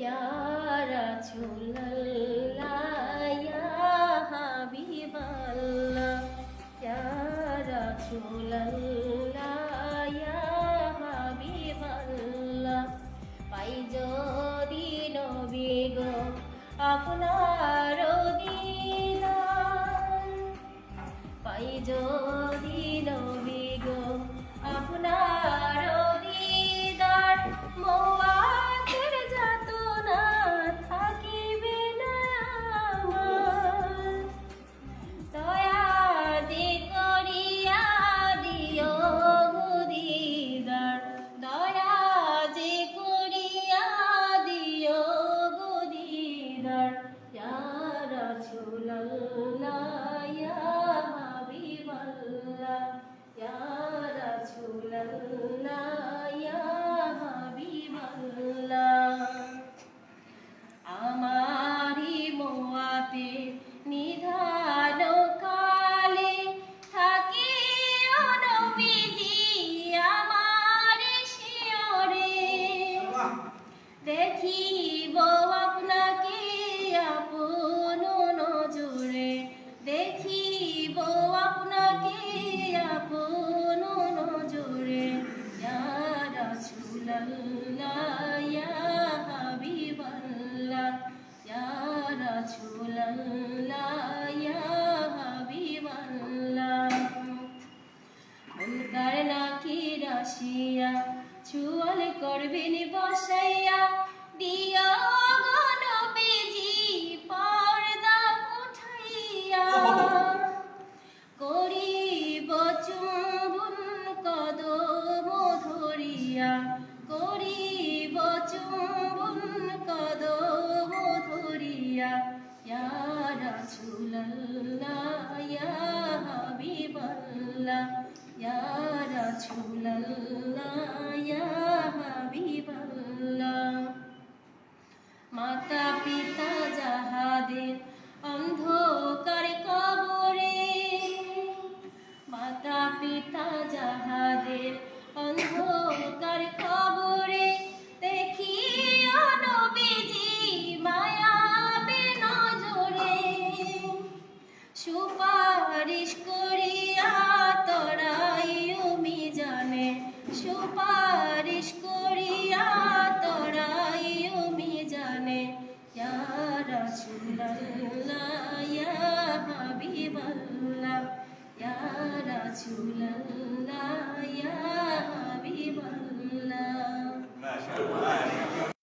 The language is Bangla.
या रसूलल्लाह या हबीबल्लाह या रसूलल्लाह या हबीबल्लाह पाई যদি নবী গো আপনার দিদার পাই যদি নবী গো আপনার দিদার মওয়াতের যাতনা থাকিবে না আমার দয়া যে করিয়া দিও দিদার দয়া যে করিয়া দিও দিদার ইয়া রাসূলুল্লাহ ইয়া হাবিবাল্লাহ ইয়া রাসূলুল্লাহ ইয়া হাবিবাল্লাহ আমারি মোয়াতে নিধান কালে থাকি নবীজি আমার শিয়রে দেখিব আপনাকে আপন নজরে দেখিব আপনাকে আপন নজরে ইয়া রাসূলুল্লাহ ইয়া হাবিবাল্লাহ ইয়া রাসূলুল্লাহ ইয়া হাবিবাল্লাহ মুনকার নাকির আসিয়া চুয়াল করবেন বসাইয়া দিও গো নবীজি পর্দা উঠাইয়া করিব চুম্বন কদম ধরিয়া করিব চুম্বন কদম ধরিয়া ইয়া রাসূলুল্লাহ ইয়া হাবিবাল্লাহ ইয়া রাসূলুল্লাহ ইয়া হাবিবাল্লাহ মাতা পিতা যাহাদের অন্ধকার কবরে মাতা পিতা যাহাদের অন্ধকার কবরে দেখিও নবীজি মায়াবে নজরে সুপারিশ করিয়া তরাইও মিজানে সুপারিশ করিয়া তরাইও মিজানে ইয়া রাসূলুল্লাহ ইয়া হাবিবাল্লাহ ইয়া রাসূলুল্লাহ ইয়া